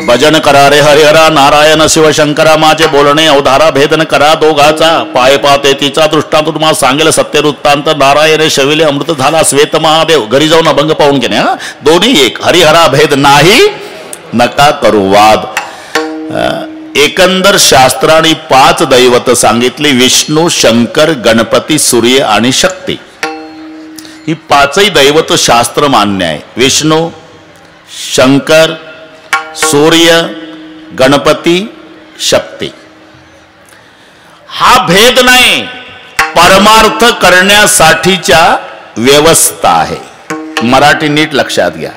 भजन करा रे हरिहरा नारायण शिवशंकरा माझे बोलणे अवधारा भेदन करा दोघाचा पाय पाते तिचा दृष्टांत तुम्हाला सांगेल सत्य वृत्तांत नारायण शविले अमृत झाला श्वेत महादेव घरी जाऊन अभंग पाहून घेणे दोन्ही एक हरिहरा भेद नाही नका करू वाद एकंदर शास्त्राने 5 दैवत सांगितली विष्णू शंकर गणपती सूर्य आणि शक्ती ही 5ही दैवत शास्त्र मान्य आहे विष्णू शंकर सूर्य गणपती शक्ती हा भेद नाही परमार्थ करण्यासाठीच्या व्यवस्था आहे मराठी नीट लक्षात घ्या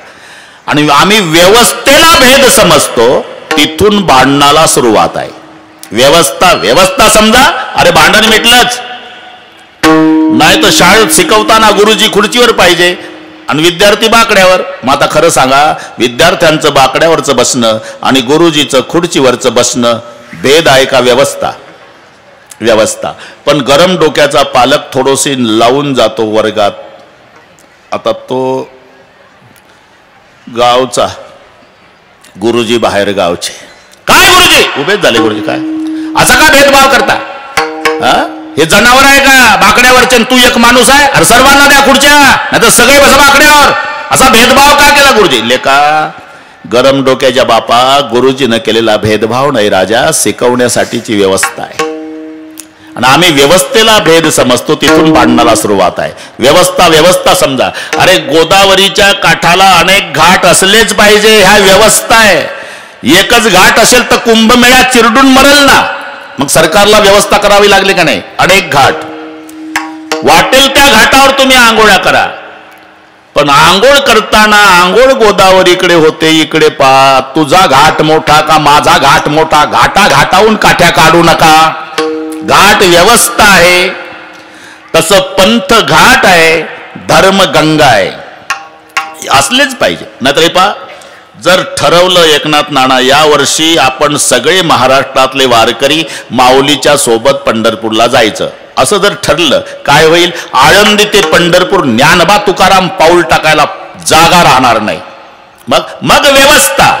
आणि आम्ही व्यवस्थेला भेद समजतो तिथून भांडणाला सुरुवात आहे व्यवस्था समजा अरे भांडण मिटलंच नाही तर शाळेत शिकवताना गुरुजी खुर्चीवर पाहिजे आणि विद्यार्थी बाकड्यावर मग आता खरं सांगा विद्यार्थ्यांचं बाकड्यावरचं बसणं आणि गुरुजीचं खुर्चीवरचं बसणं भेद आहे का व्यवस्था पण गरम डोक्याचा पालक थोडोशी लावून जातो वर्गात आता तो गावचा गुरुजी बाहेर गावचे काय गुरुजी उभेच झाले गुरुजी काय असा का भेदभाव करता हे जनावर आहे का बाकड्यावरचे तू एक माणूस आहे अरे सर्वांना द्या खुर्च्या नाही तर सगळे बसा बाकड्यावर असा भेदभाव का केला गुरुजी लेका गरम डोक्याच्या बापा गुरुजीनं केलेला भेदभाव नाही राजा शिकवण्यासाठीची व्यवस्था आहे आणि आम्ही व्यवस्थेला भेद समजतो तिथून भांडणाला सुरुवात आहे व्यवस्था समजा अरे गोदावरीच्या काठाला अनेक घाट असलेच पाहिजे ह्या व्यवस्था आहे एकच घाट असेल तर कुंभमेळा चिरडून मरेल ना मग सरकारला व्यवस्था करावी लागली का नाही अनेक घाट वाटेल त्या घाटावर तुम्ही आंघोळ्या करा पण आंघोळ करताना आंघोळ गोदावरीकडे होते इकडे पा तुझा घाट मोठा का माझा घाट मोठा घाटाहून काठ्या काढू नका घाट व्यवस्था आहे तसं पंथ घाट आहे धर्म गंगा आहे असलेच पाहिजे नाहीतर पा जर ठरवलं एकनाथ नाना या वर्षी आपण सगळे महाराष्ट्रातले वारकरी माऊलीच्या सोबत पंढरपूरला जायचं असं जर ठरलं काय होईल आळंदी ते पंढरपूर ज्ञानबा तुकाराम पाऊल टाकायला जागा राहणार नाही मग व्यवस्था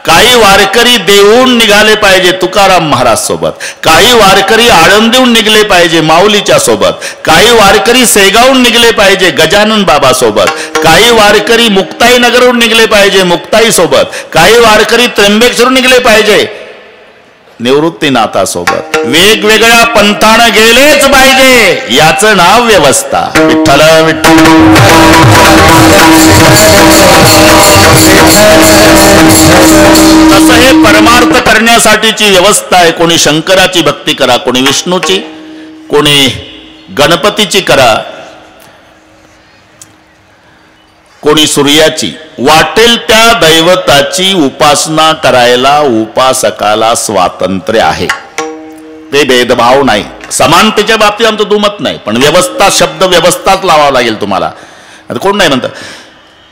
काही वारकरी देऊन निघाले पाहिजे तुकाराम महाराज सोबत काही वारकरी आळंदीहून निघले पाहिजे माऊलीच्या सोबत काही वारकरी सेगावून निघले पाहिजे गजानन बाबा सोबत काही वारकरी मुक्ताई नगरहून निघले पाहिजे मुक्ताई सोबत काही वारकरी त्र्यंबकेश्वरून निघले पाहिजे निवृत्तीनाथासोबत वेगवेगळ्या पंथानं गेलेच पाहिजे याचं नाव व्यवस्था विठ्ठल तसं हे परमार्थ करण्यासाठीची व्यवस्था आहे कोणी शंकराची भक्ती करा कोणी विष्णूची कोणी गणपतीची करा कोणी सूर्याची वाटेल त्या दैवताची उपासना करायला उपासकाला स्वातंत्र्य आहे ते भेदभाव नाही समानतेच्या बाबतीत आमचं दुमत नाही पण व्यवस्था शब्द व्यवस्थाच लावावा लागेल तुम्हाला आता कोण नाही म्हणतं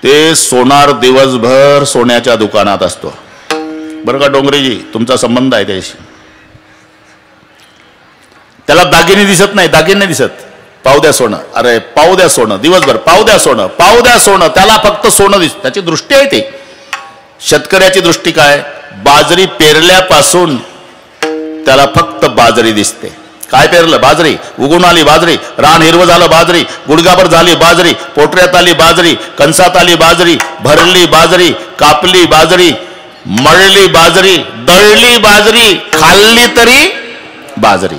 ते सोनार दिवसभर सोन्याच्या दुकानात असतो बरं का डोंगरेजी तुमचा संबंध आहे त्याशी त्याला दागिने दिसत नाही दागिने दिसत पाव द्या सोनं अरे पाव द्या सोनं दिवसभर पाव द्या सोनं त्याला फक्त सोनं दिसत त्याची दृष्टी आहे ती शेतकऱ्याची दृष्टी काय बाजरी पेरल्यापासून त्याला फक्त बाजरी दिसते काय पेरलं बाजरी उगून आली बाजरी रान हिरवं झालं बाजरी गुडगाभर झाली बाजरी पोटऱ्यात आली बाजरी कंसात आली बाजरी भरली बाजरी कापली बाजरी मळली बाजरी दळली बाजरी खाल्ली तरी बाजरी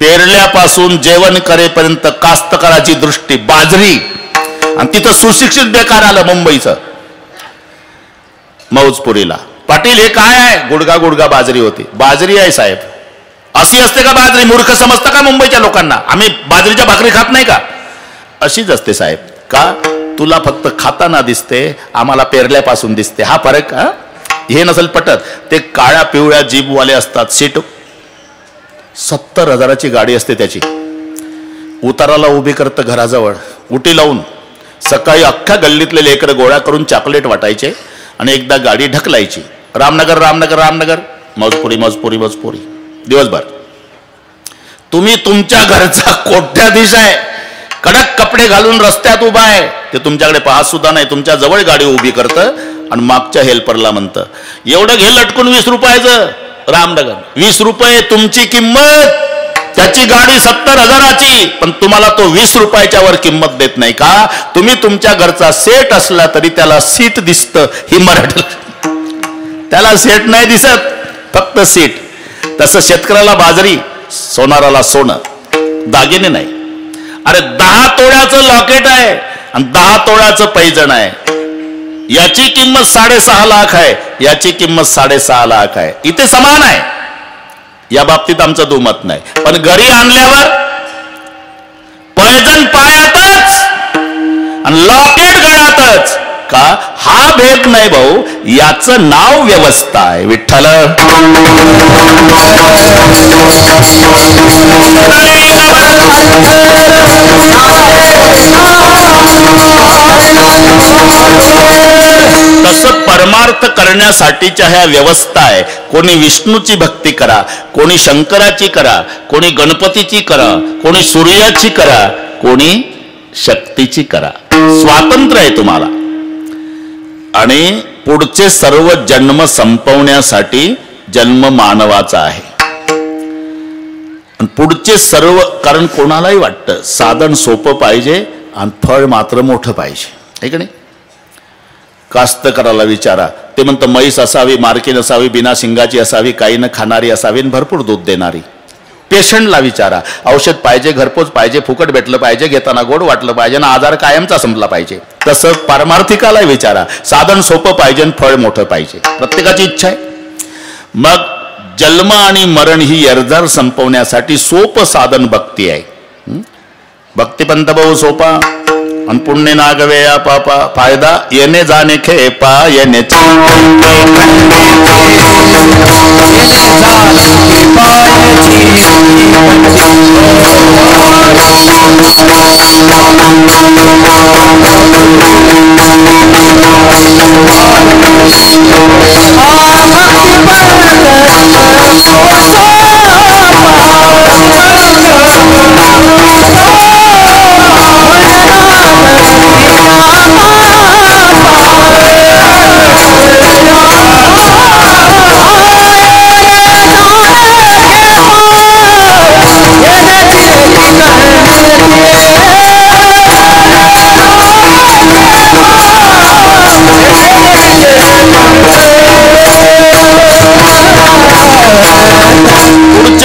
पेरल्यापासून जेवण करेपर्यंत कास्तकाराची दृष्टी बाजरी आणि तिथं सुशिक्षित बेकार आलं मुंबईचं मौजपुरीला पाटील हे काय आहे गुडगा बाजरी होती बाजरी आहे साहेब अशी असते का बाजरी मूर्ख समजतं का मुंबईच्या लोकांना आम्ही बाजरीच्या भाकरी खात नाही का अशीच असते साहेब का तुला फक्त खाताना दिसते आम्हाला पेरल्यापासून दिसते हा फरक हे नसेल पटत ते काळ्या पिवळ्या जीपवाले असतात सीट 70,000ची गाडी असते त्याची उताराला उभी करतं घराजवळ उटी लावून सकाळी अख्ख्या गल्लीतले लेकर गोळा करून चॉकलेट वाटायचे आणि एकदा गाडी ढकलायची रामनगर मौजपुरी दिवसभर तुम्ही तुमच्या घरचा कोट्याधीश आहे कडक कपडे घालून रस्त्यात उभा आहे ते तुमच्याकडे पाहत सुद्धा नाही तुमच्या जवळ गाडी उभी करतं आणि मागच्या हेल्परला म्हणतं एवढं घे लटकून 20 रुपयाचं रामनगर. 20 रुपये तुमची किंमत, त्याची गाडी 70,000ची, पण तुम्हाला तो 20 रुपयाच्या वर किंमत देत नाही का? तुम्ही तुमच्या घरचा सेट असला तरी त्याला सीट दिसतं. ही मराठी, त्याला सेट नाही दिसत, फक्त सीट. तसं शेतकऱ्याला बाजरी, सोनाराला सोनं, दागिने नाही. अरे 10 तोळ्याचं लॉकेट आहे आणि 10 तोळ्याचं पैजण आहे. याची किंमत 6.5 लाख आहे, याची किंमत 6.5 लाख आहे. इथे समान आहे, या बाबतीत आमचं दुमत नाही. पण घरी आणल्यावर पैजण पायातच आणि लॉकेट गळ्यातच का? हा भेद नाही भाऊ, याचं नाव व्यवस्था आहे. विठ्ठल तसं परमार्थ करण्यासाठीच्या ह्या व्यवस्था आहे. कोणी विष्णूची भक्ती करा, कोणी शंकराची करा, कोणी गणपतीची करा, कोणी सूर्याची करा, कोणी शक्तीची करा. स्वातंत्र्य आहे तुम्हाला. आणि पुढचे सर्व जन्म संपवण्यासाठी जन्म मानवाचा आहे. पुढचे सर्व, कारण कोणालाही वाटतं साधन सोपं पाहिजे आणि फळ मात्र मोठं पाहिजे, आहे की नाही? कास्तकाराला विचारा, ते म्हणतं म्हैस असावी, मार्कीन असावी, बिना शिंगाची असावी, काही न खाणारी असावी आणि भरपूर दूध देणारी. पेशंटला विचारा, औषध पाहिजे, घरपोच पाहिजे, फुकट भेटलं पाहिजे, घेताना गोड वाटलं पाहिजे ना आजार कायमचा संपला पाहिजे. तसं पारमार्थिकाला विचारा, साधन सोपं पाहिजे आणि फळ मोठं पाहिजे. प्रत्येकाची इच्छा आहे. मग जन्म आणि मरण ही एरजार संपवण्यासाठी सोपं साधन भक्ती आहे. भक्तिपंत भाऊ सोपा आणि पुण्य नागवे या पापा, फायदा येणे जाणे खेपा येणे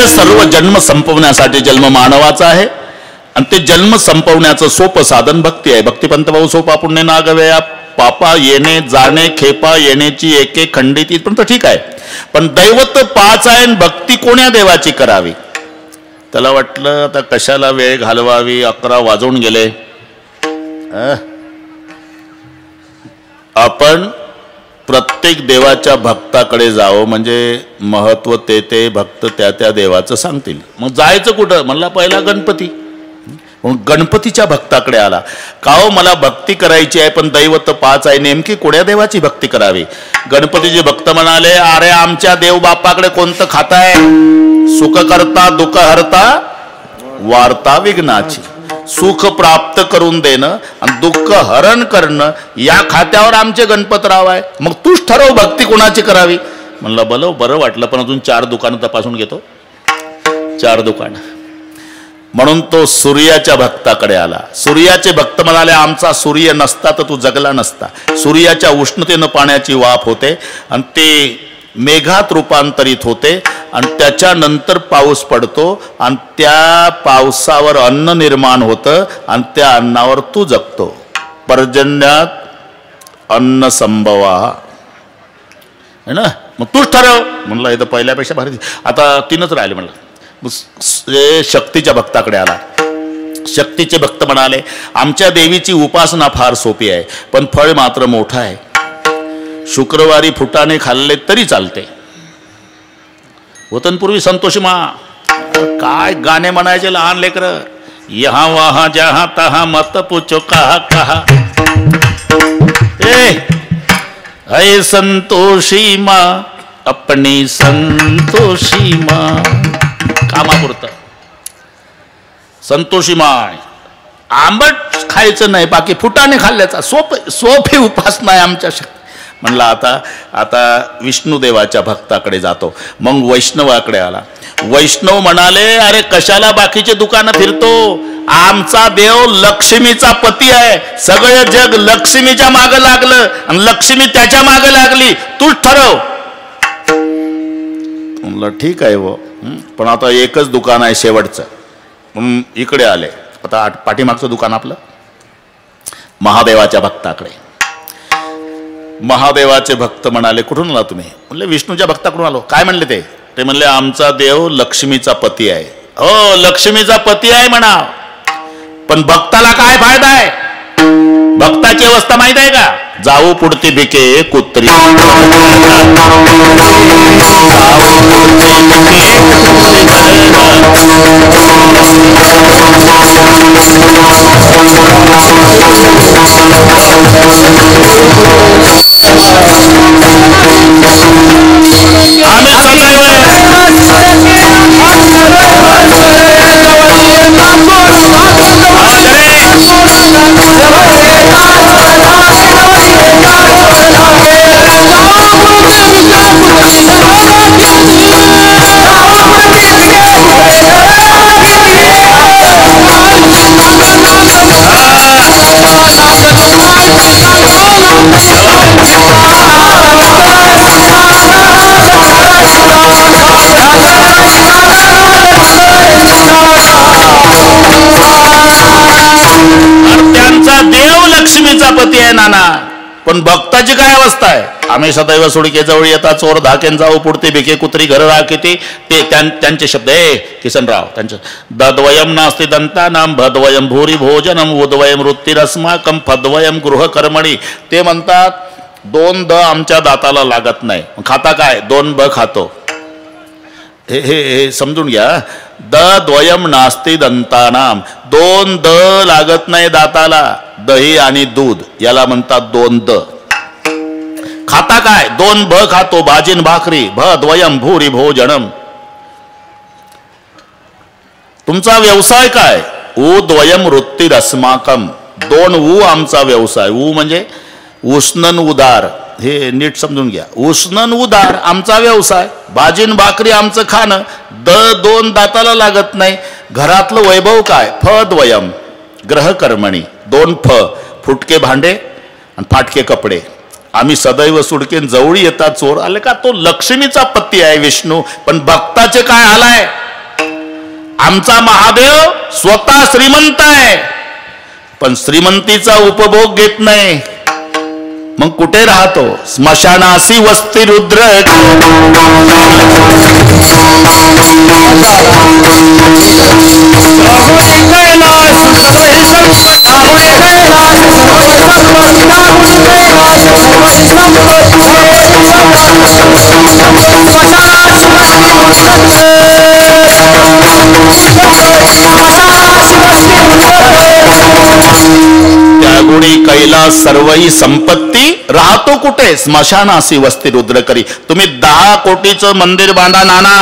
सर्व जन्म संपवण्यासाठी जन्म मानवाचा आहे आणि ते जन्म संपवण्याचं सोपं साधन भक्ती आहे. भक्तिपंत भाऊ सोपा पुण्य नागवेया पापा येणे जाणे खेपा येण्याची एके खंडित इथपर्यंत ठीक आहे. पण दैवत 5 आहे आणि भक्ती कोण्या देवाची करावी? त्याला वाटलं आता कशाला वेळ घालवावी, 11 वाजून गेले. आपण प्रत्येक देवाच्या भक्ताकडे जावं, म्हणजे महत्व ते भक्त त्या देवाचं सांगतील. मग जायचं कुठं? म्हणला पहिला गणपती. गणपतीच्या भक्ताकडे आला. का हो, मला भक्ती करायची आहे पण दैवत 5 आहे, नेमकी कोण्या देवाची भक्ती करावी? गणपतीचे भक्त म्हणाले, अरे आमच्या देव बापाकडे कोणतं खाता आहे? सुख करता दुःख हरता वार्ता विघ्नाची. सुख प्राप्त करून देणं आणि दुःख हरण करणं या खात्यावर आमचे गणपतराव आहे. मग तूच ठरव भक्ती कोणाची करावी. म्हणलं बरं वाटलं, पण अजून 4 दुकानं तपासून घेतो. 4 दुकानं. म्हणून तो सूर्याच्या भक्ताकडे आला. सूर्याचे भक्त म्हणाले, आमचा सूर्य नसता तर तू जगला नसता. सूर्याच्या उष्णतेनं पाण्याची वाफ होते आणि ते मेघात रूपांतरित होते आणि त्याच्यानंतर पाऊस पडतो आणि त्या पावसावर अन्न निर्माण होतं आणि त्या अन्नावर तू जगतो. पर्जन्यात अन्न संभवा है ना. मग तूच ठरव. म्हणलं हे तर पहिल्यापेक्षा भारी. आता 3च राहिले. म्हणलं शक्तीच्या भक्ताकडे आला. शक्तीचे भक्त म्हणाले, आमच्या देवीची उपासना फार सोपी आहे पण फळ मात्र मोठं आहे. शुक्रवारी फुटाणे खाल्ले तरी चालते. वतनपूर्वी संतोषी मा काय गाणे म्हणायचे लहान लेकर. यहाँ वहाँ जहाँ तहाँ मत पूछो कहा कहा. ए संतोषी माँ अपनी संतोषी माँ. कामापुरतं संतोषी माँ. आंबट खायचं नाही, बाकी फुटाणे खाल्ल्याचा सोपी उपासना आहे आमच्या. म्हणला आता विष्णुदेवाच्या भक्ताकडे जातो. मग वैष्णवाकडे आला. वैष्णव म्हणाले, अरे कशाला बाकीचे दुकानं फिरतो, आमचा देव लक्ष्मीचा पती आहे, सगळं जग लक्ष्मीच्या मागं लागलं आणि लक्ष्मी त्याच्या मागं लागली, तूच ठरव. म्हणलं ठीक आहे वो, पण आता एकच दुकान आहे शेवटचं. इकडे आले. आता पाठीमागचं दुकान आपलं महादेवाच्या भक्ताकडे. महादेवाचे भक्त म्हणाले, कुठून आला तुम्ही? म्हणले विष्णूच्या भक्ताकडून आलो. काय म्हणले ते म्हणले, आमचा देव लक्ष्मीचा पती आहे. हो, लक्ष्मीचा पती आहे म्हणा, पण भक्ताला काय फायदा आहे? भक्ताची अवस्था माहित आहे का? जाऊ पुढती भिके कुत्री, लक्ष्मीचा पती आहे नाना, पण भक्ताची काय अवस्था आहे? आम्ही सदैव सुडके जवळ येता चोर धाकेन जाऊ पुढते भिके कुत्री घर राखिते. ते त्यांचे शब्द आहे किसनराव, त्यांचे दद्वयम नास्ति दंतानाम भद्वयम भूरी भोजनम उद्वयम वृत्तिरस्माकम फद्वयम गृहकर्मणी. ते म्हणतात 2 द आमच्या दाताला लागत नाही. खाता काय? 2 ब खातो. हे समजून घ्या. द्वयम नास्ति दंतानाम, 2 द लागत नाही दाताला. दही आणि दूध याला म्हणतात 2 द. खाता काय? 2 भ खातो. भाजीन भाकरी. द्वयम भूरी भोजनम. तुमचा व्यवसाय काय? द्वयम वृत्तिरस्माकम, 2 ऊ आमचा व्यवसाय. ऊ म्हणजे उष्णन उदार. हे नीट समजून घ्या. उष्णन उदार आमचा व्यवसाय. भाजीन भाकरी आमचं खाणं. 2 दाताला लागत नाही. घरातलं वैभव काय? द्वयम ग्रहकर्मणी, 2 फुटके भांडे आणि फाटके कपडे. आम्ही सदैव सुडकेन जवळ येतात चोर आले का? तो लक्ष्मीचा पती आहे विष्णू, पण भक्ताचे काय हाल आहे? आमचा महादेव स्वतः श्रीमंत आहे, पण श्रीमंतीचा उपभोग घेत नाही. मग कुठे राहतो? स्मशानासी वस्ती रुद्र. त्यागुणी कैलास सर्वही संपत्ती राहतो कुठे? स्मशानासी वस्ती रुद्र करी. तुम्ही 10 कोटीचं मंदिर बांधा नाना,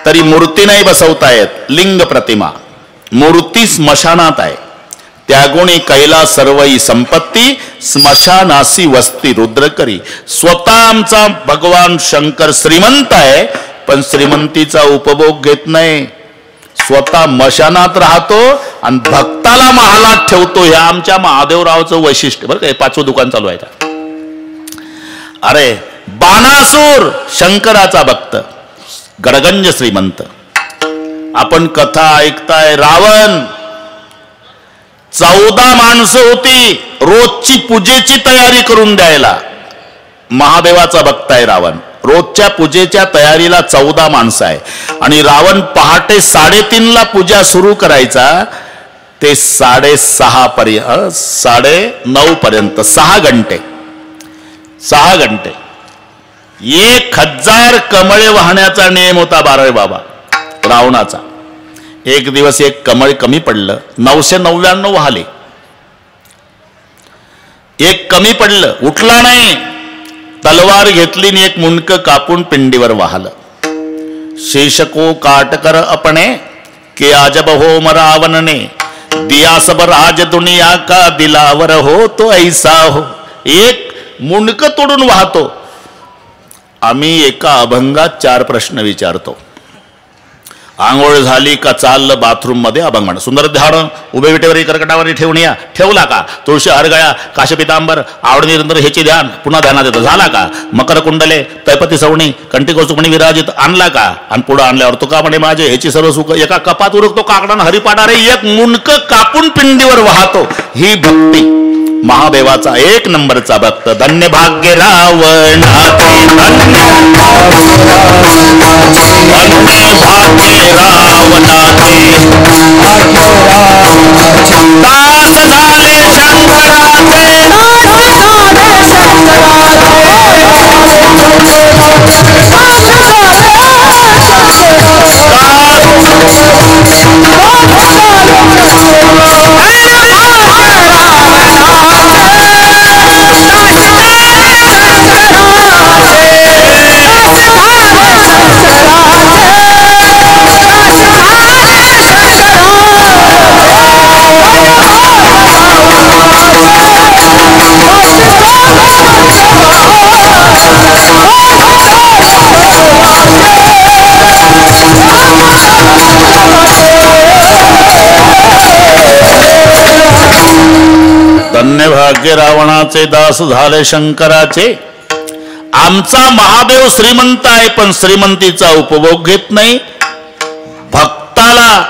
तरी मूर्ती नाही बसवता येत. लिंग प्रतिमा, मूर्ती स्मशानात आहे. त्यागुणी कैलास सर्वही संपत्ती स्मशानासी वस्ती रुद्र करी. स्वतः आमचा भगवान शंकर श्रीमंत आहे, पण श्रीमंतीचा उपभोग घेत नाही. स्वतः मशानात राहतो आणि भक्ताला महालात ठेवतो. हे आमच्या महादेवरावचं वैशिष्ट्य बरं का. 5वं दुकान चालू आहे का? अरे बाणासूर शंकराचा भक्त, गडगंज श्रीमंत. आपण कथा ऐकताय. रावण 14 माणसं होती रोजची पूजेची तयारी करून द्यायला. महादेवाचा भक्त आहे रावण. रोजच्या पूजेच्या तयारीला 14 माणसं आहे. आणि रावण पहाटे 3:30ला पूजा सुरू करायचा ते 6:30 पर्यंत, 9:30 पर्यंत 6 घंटे. 1000 कमळे वाहण्याचा नियम होता 12 बाबा रावणाचा. एक दिवस 1 कमळ कमी पडलं, 999 वाहले. 1 कमी पडलं, उठला नाही. तलवार घेतली आणि 1 मुंडक कापून पिंडीवर वाहलं. शेषको काटकर अपने के आजब हो मरावनने दिया सब राज दुनिया का दिलावर हो तो ऐसा हो. 1 मुंडकं तोडून वाहतो. आम्ही एका अभंगात 4 प्रश्न विचारतो. आंघोळ झाली का चाललं बाथरूम मध्ये अभंग म्हणा. सुंदर ध्यान उभे विटेवरी कर्कटावरी ठेवून या ठेवला का. तुळशी हरगळ्या काशपितांबर आवड निरंतर ह्याची ध्यान पुन्हा ध्यानात येतं झाला का. मकर कुंडले तैपती सवणी कंठी कौस्तुभणी विराजित आणला का. आणि पुढं आणल्यावर तुका म्हणे माझे ह्याची सर्व सुख एका कपात उरकतो काकडानं हरिपाडा रे एक मुंडक कापून पिंडीवर वाहतो. ही भक्ती महादेवाचा 1 नंबरचा भक्त. धन्य भाग्य रावणाचे धन्य भाग्य रावणाचे दास झाले शंकराचे धन्य भाग्य रावणाचे दास झाले शंकराचे. आमचा महादेव श्रीमंत आहे पण श्रीमंतीचा उपभोग घेत नाही. भक्ताला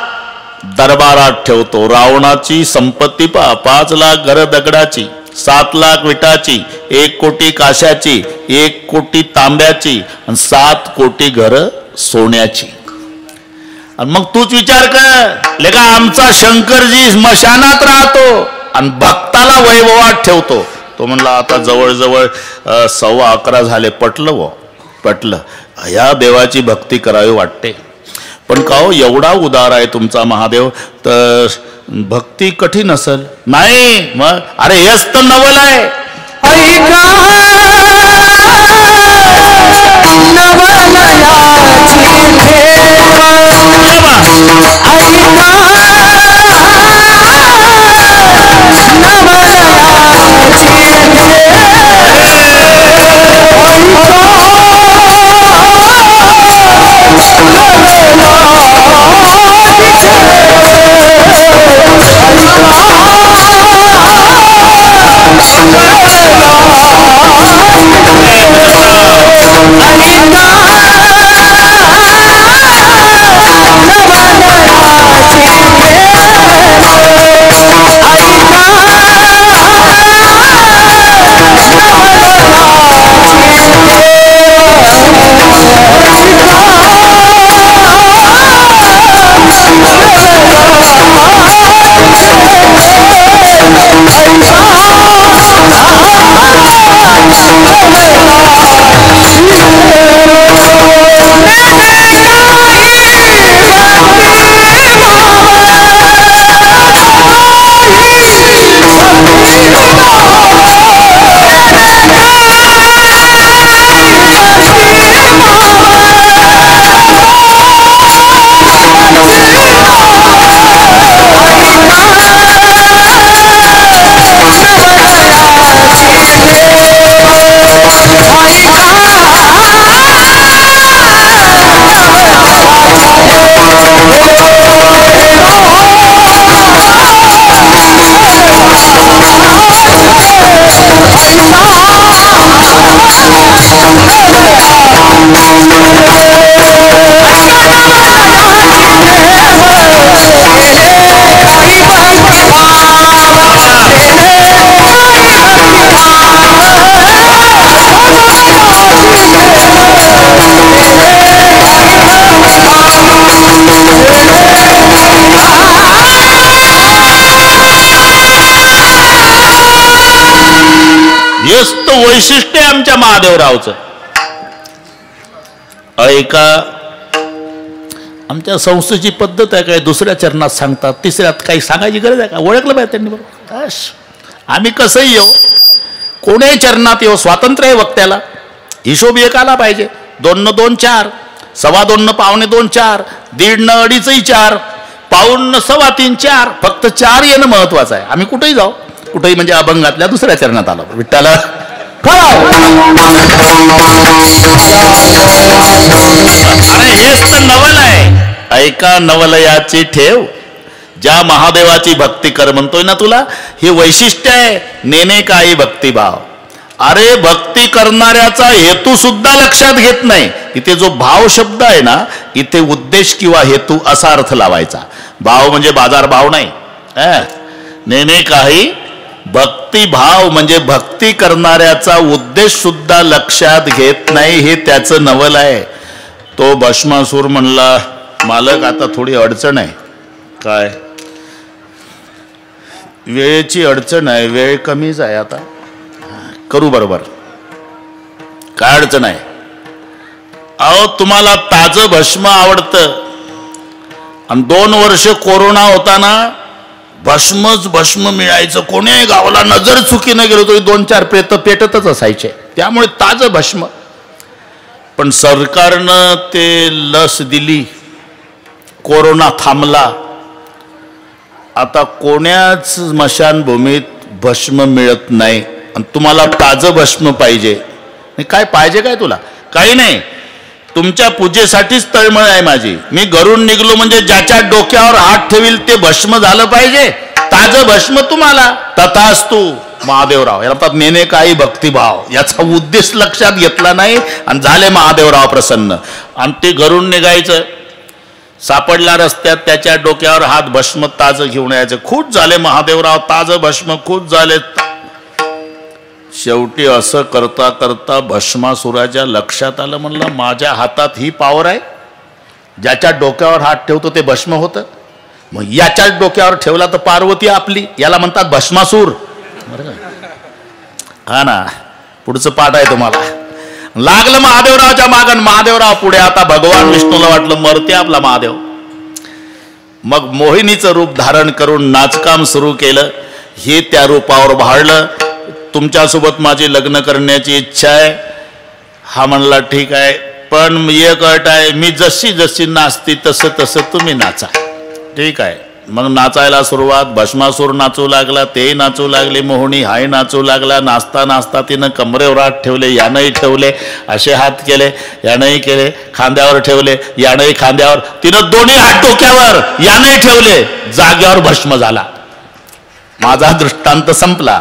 दरबारात ठेवतो. रावणाची संपत्ती 5 लाख घर दगडाची, 7 लाख विटाची, 1 कोटी काशाची, 1 कोटी तांब्याची आणि 7 कोटी घर सोन्याची. आणि मग तूच विचार कर लेका आमचा शंकरजी स्मशानात राहतो आणि भक्ताला वैभवात ठेवतो. तो म्हणला आता जवळजवळ 11:15 झाले. पटलं ह्या देवाची भक्ती करावी वाटते. पण का हो एवढा उदार आहे तुमचा महादेव तर भक्ती कठीण असेल. नाही मग अरे हेच तर नवल आहे. वैशिष्ट्य आमच्या महादेवरावचं. ऐका आमच्या संस्थेची पद्धत आहे काय दुसऱ्या चरणात सांगतात, तिसऱ्यात काही सांगायची गरज आहे का. ओळखलं पाहिजे त्यांनी बरोबर. आम्ही कसंही येऊ कोणीही चरणात येऊ स्वातंत्र्य आहे वक्त्याला. हिशोब एक आला पाहिजे. 2 न 2 4, 2.25 न 2.25 4, 1.5 न 2.5 4, 1.25 न 3.25 4. फक्त 4 येणं महत्वाचं आहे. आम्ही कुठेही जाऊ कुठेही म्हणजे अभंगातल्या दुसऱ्या चरणात आलो विठ्ठला अरे हेच तर नवल आहे. ऐका नवलयाची ठेव, ज्या महादेवाची भक्ती कर म्हणतोय ना तुला, हे वैशिष्ट्य आहे. नेने काही भक्तिभाव. अरे भक्ती करणाऱ्याचा हेतू सुद्धा लक्षात घेत नाही. इथे जो भाव शब्द आहे ना, इथे उद्देश किंवा हेतू असा अर्थ लावायचा. भाव म्हणजे बाजार भाव नाही. नेने काही भक्तिभाव म्हणजे भक्ती करणाऱ्याचा उद्देश सुद्धा लक्षात घेत नाही. हे त्याचं नवल आहे. तो भस्मासूर म्हणला, मालक आता थोडी अडचण आहे. काय? वेळेची अडचण आहे. वेळ कमीच आहे आता. करू बरोबर. काय अडचण आहे? अहो तुम्हाला ताजं भस्म आवडतं आणि 2 वर्ष कोरोना होताना भस्मच भस्म मिळायचं. कोणी गावाला नजर चुकीनं गेलो तरी 2-4 प्रेत पेटतच असायचे. त्यामुळे ताजं भस्म. पण सरकारनं ते लस दिली, कोरोना थांबला. आता कोण्याच स्मशानभूमीत भस्म मिळत नाही आणि तुम्हाला ताजं भस्म पाहिजे. काय पाहिजे काय तुला? काही नाही. तुमच्या पूजेसाठीच तळमळ आहे माझी. मी घरून निघलो म्हणजे ज्याच्या डोक्यावर हात ठेवील ते भस्म झालं पाहिजे. ताजं भस्म तुम्हाला. तथास्तु महादेवराव. याला म्हणतात नेने काही भक्तिभाव. याचा उद्देश लक्षात घेतला नाही आणि झाले महादेवराव प्रसन्न. आणि ते घरून निघायचं, सापडला रस्त्यात, त्याच्या डोक्यावर हात, भस्म ताजं घेऊन यायचं. खूप झाले महादेवराव, ताजं भस्म खूप झाले. शेवटी असं करता करता भस्मासुराच्या लक्षात आलं, म्हणलं माझ्या हातात ही पॉवर आहे. ज्याच्या डोक्यावर हात ठेवतो ते भस्म होतं. मग याच्याच डोक्यावर ठेवला तर पार्वती आपली. याला म्हणतात भस्मासूर. हा ना, पुढचं पाठ आहे तुम्हाला. लागलं महादेवरावच्या मागण. महादेवराव पुढे. आता भगवान विष्णूला वाटलं मरते आपला महादेव. मग मोहिनीचं रूप धारण करून नाचकाम सुरू केलं. हे त्या रूपावर भाळलं. तुमच्यासोबत माझी लग्न करण्याची इच्छा आहे. हा म्हणला ठीक आहे, पण एक अट आहे, मी जशी जशी नाचती तसं तसं तुम्ही नाचा. ठीक आहे. मग नाचायला सुरुवात. भस्मासूर नाचू लागला, ते नाचू लागले. मोहिनी हाय नाचू लागला. नाचता नाचता तिनं कमरेवर हात ठेवले, यानंही ठेवले. असे हात केले, यानंही केले. खांद्यावर ठेवले, यानंही खांद्यावर. तिनं दोन्ही हात डोक्यावर, यानंही ठेवले. जाग्यावर भस्म झाला. माझा दृष्टांत संपला.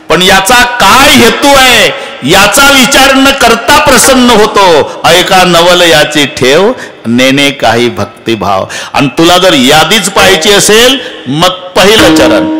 पण याचा काय हेतू आहे याचा विचार न करता प्रसन्न होतो. ऐका नवल याची ठेव, नेने काही भक्तिभाव. आणि तुला जर यादीच पाहायची असेल मग पहिलं चरण